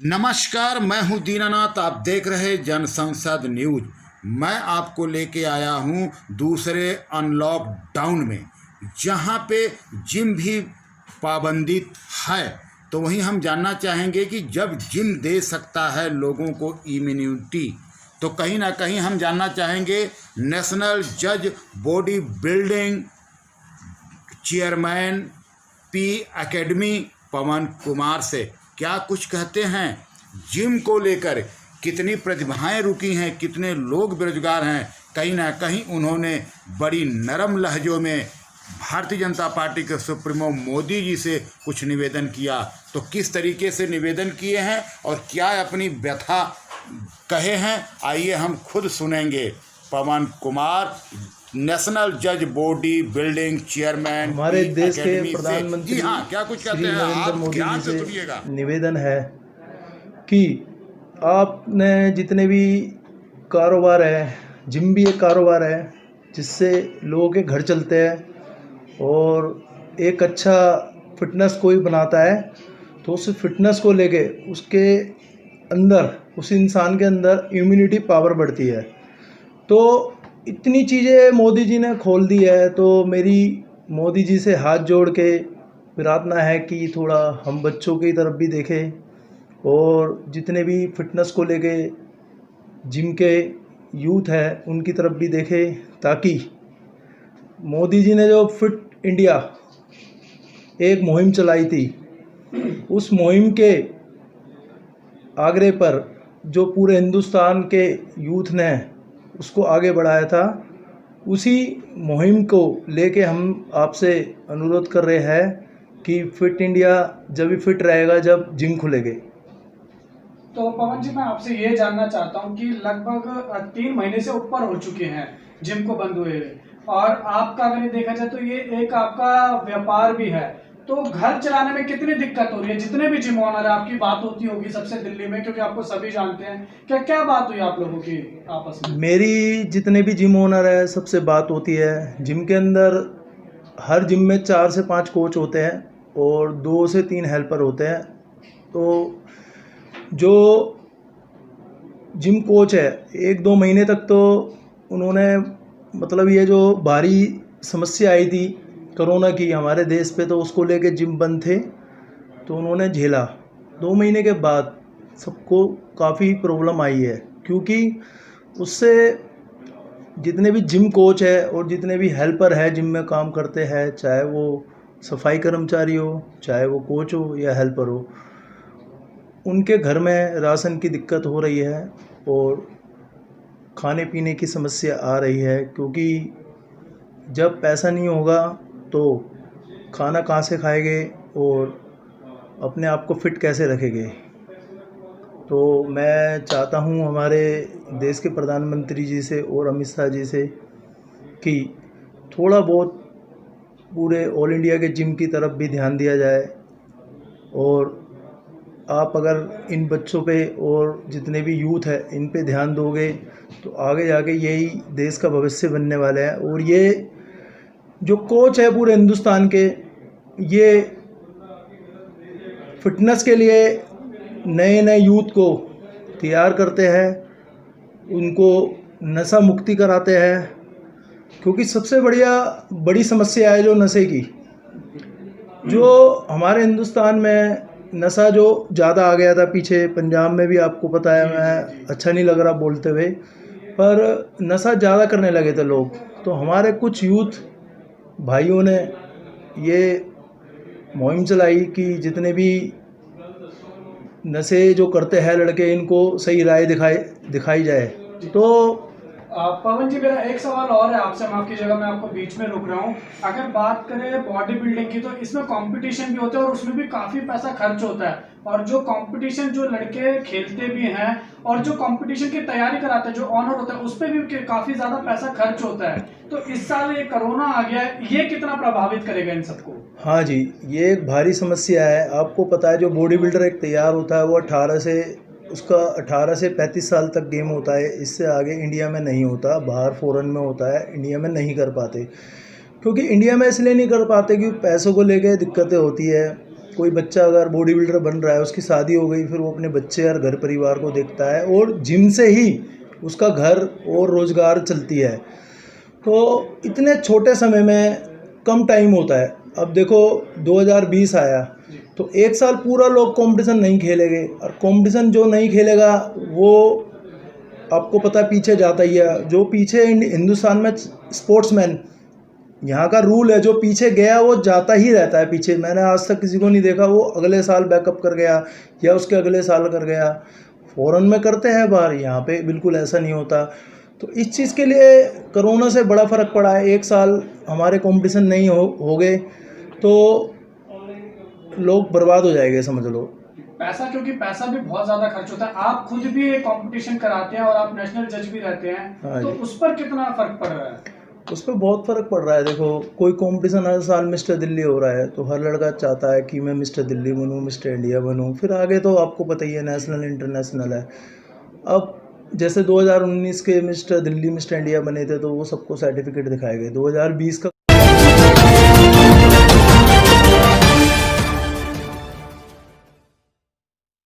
नमस्कार, मैं हूं दीनानाथ। आप देख रहे जन संसद न्यूज। मैं आपको लेके आया हूं दूसरे अनलॉक डाउन में, जहां पे जिम भी पाबंदित है। तो वहीं हम जानना चाहेंगे कि जब जिम दे सकता है लोगों को इम्यूनिटी, तो कहीं ना कहीं हम जानना चाहेंगे नेशनल जज body building chairman P academy Pawan Kumar से क्या कुछ कहते हैं जिम को लेकर। कितनी प्रतिभाएं रुकी हैं, कितने लोग बेरोजगार हैं। कहीं ना कहीं उन्होंने बड़ी नरम लहजों में भारतीय जनता पार्टी के सुप्रीमो मोदी जी से कुछ निवेदन किया। तो किस तरीके से निवेदन किए हैं और क्या अपनी व्यथा कहे हैं, आइए हम खुद सुनेंगे। पवन कुमार, नेशनल जज बॉडी बिल्डिंग चेयरमैन हमारे देश के प्रधानमंत्री जी हाँ, क्या कुछ कहते हैं आप ध्यान से सुनिएगा। निवेदन है कि आपने जितने भी कारोबार है, जिम भी एक कारोबार है जिससे लोगों के घर चलते हैं और एक अच्छा फिटनेस कोई बनाता है तो उस फिटनेस को लेके उसके अंदर, उस इंसान के अंदर इम्यूनिटी पावर बढ़ती है। तो इतनी चीज़ें मोदी जी ने खोल दी है, तो मेरी मोदी जी से हाथ जोड़ के प्रार्थना है कि थोड़ा हम बच्चों की तरफ भी देखें और जितने भी फिटनेस को लेके जिम के यूथ है उनकी तरफ भी देखें, ताकि मोदी जी ने जो फिट इंडिया एक मुहिम चलाई थी, उस मुहिम के आग्रह पर जो पूरे हिंदुस्तान के यूथ ने उसको आगे बढ़ाया था, उसी मुहिम को लेके हम आपसे अनुरोध कर रहे हैं कि फिट इंडिया जब भी फिट रहेगा जब जिम खुलेंगे। तो पवन जी, मैं आपसे ये जानना चाहता हूँ कि लगभग 3 महीने से ऊपर हो चुके हैं जिम को बंद हुए, और आपका अगर ये देखा जाए तो ये एक आपका व्यापार भी है। तो घर चलाने में कितनी दिक्कत हो रही है? जितने भी जिम ओनर है, आपकी बात होती होगी सबसे दिल्ली में, क्योंकि आपको सभी जानते हैं। क्या क्या बात हुई आप लोगों की आपस में? मेरी जितने भी जिम ओनर है सबसे बात होती है। जिम के अंदर हर जिम में 4 से 5 कोच होते हैं और 2 से 3 हेल्पर होते हैं। तो जो जिम कोच है 1-2 महीने तक तो उन्होंने, मतलब ये जो भारी समस्या आई थी कोरोना की हमारे देश पे, तो उसको लेके जिम बंद थे तो उन्होंने झेला। 2 महीने के बाद सबको काफ़ी प्रॉब्लम आई है, क्योंकि उससे जितने भी जिम कोच है और जितने भी हेल्पर है जिम में काम करते हैं, चाहे वो सफाई कर्मचारी हो, चाहे वो कोच हो या हेल्पर हो, उनके घर में राशन की दिक्कत हो रही है और खाने पीने की समस्या आ रही है। क्योंकि जब पैसा नहीं होगा तो खाना कहाँ से खाएंगे और अपने आप को फिट कैसे रखेंगे। तो मैं चाहता हूँ हमारे देश के प्रधानमंत्री जी से और अमित शाह जी से कि थोड़ा बहुत पूरे ऑल इंडिया के जिम की तरफ भी ध्यान दिया जाए, और आप अगर इन बच्चों पे और जितने भी यूथ है इन पे ध्यान दोगे तो आगे जाके यही देश का भविष्य बनने वाला है। और ये जो कोच है पूरे हिंदुस्तान के, ये फिटनेस के लिए नए नए यूथ को तैयार करते हैं, उनको नशा मुक्ति कराते हैं। क्योंकि सबसे बड़ी समस्या है जो नशे की, जो हमारे हिंदुस्तान में नशा जो ज़्यादा आ गया था पीछे, पंजाब में भी आपको पता है, मैं अच्छा नहीं लग रहा बोलते हुए, पर नशा ज़्यादा करने लगे थे लोग। तो हमारे कुछ यूथ भाइयों ने ये मुहिम चलाई कि जितने भी नशे जो करते हैं लड़के, इनको सही राय दिखाई जाए। तो पवन जी, मेरा एक सवाल और है आपसे, माफ कीजिएगा मैं आपको बीच में रोक रहा हूँ। अगर बात करें बॉडी बिल्डिंग की, तो इसमें कंपटीशन भी होता है और उसमें भी काफी पैसा खर्च होता है। और जो कंपटीशन जो लड़के खेलते भी हैं और जो कंपटीशन की तैयारी कराते हैं, जो ऑनर होता है, उस पर भी काफी ज्यादा पैसा खर्च होता है। तो इस साल ये कोरोना आ गया है, ये कितना प्रभावित करेगा इन सबको? हाँ जी, ये एक भारी समस्या है। आपको पता है जो बॉडी बिल्डर एक तैयार होता है वो 18 से 35 साल तक गेम होता है। इससे आगे इंडिया में नहीं होता, बाहर फॉरेन में होता है, इंडिया में नहीं कर पाते। क्योंकि इंडिया में इसलिए नहीं कर पाते कि पैसों को लेके दिक्कतें होती है। कोई बच्चा अगर बॉडी बिल्डर बन रहा है, उसकी शादी हो गई, फिर वो अपने बच्चे और घर परिवार को देखता है और जिम से ही उसका घर और रोज़गार चलती है। तो इतने छोटे समय में कम टाइम होता है। अब देखो 2020 आया तो एक साल पूरा लोग कंपटीशन नहीं खेलेंगे, और कंपटीशन जो नहीं खेलेगा वो आपको पता है पीछे जाता ही है। जो पीछे हिंदुस्तान में स्पोर्ट्समैन, यहाँ का रूल है, जो पीछे गया वो जाता ही रहता है पीछे। मैंने आज तक किसी को नहीं देखा वो अगले साल बैकअप कर गया या उसके अगले साल कर गया। फॉरेन में करते हैं बाहर, यहाँ पे बिल्कुल ऐसा नहीं होता। तो इस चीज़ के लिए कोरोना से बड़ा फ़र्क पड़ा है। एक साल हमारे कंपटीशन नहीं हो गए तो लोग बर्बाद हो जाएंगे, समझ लो। पैसा, क्योंकि पैसा भी बहुत ज्यादा खर्च होता है। आप खुद भी एक कंपटीशन कराते हैं और आप नेशनल जज भी रहते हैं, हाँ तो जी। उस पर कितना फर्क पड़ रहा है? उस पर बहुत फ़र्क पड़ रहा है। देखो कोई कंपटीशन हर साल मिस्टर दिल्ली हो रहा है तो हर लड़का चाहता है कि मैं मिस्टर दिल्ली बनूं, मिस्टर इंडिया बनूं, फिर आगे तो आपको पता ही है नेशनल इंटरनेशनल है। अब जैसे 2019 के मिस्टर दिल्ली मिस्टर इंडिया बने थे तो वो सबको सर्टिफिकेट दिखाए गए। 2020 का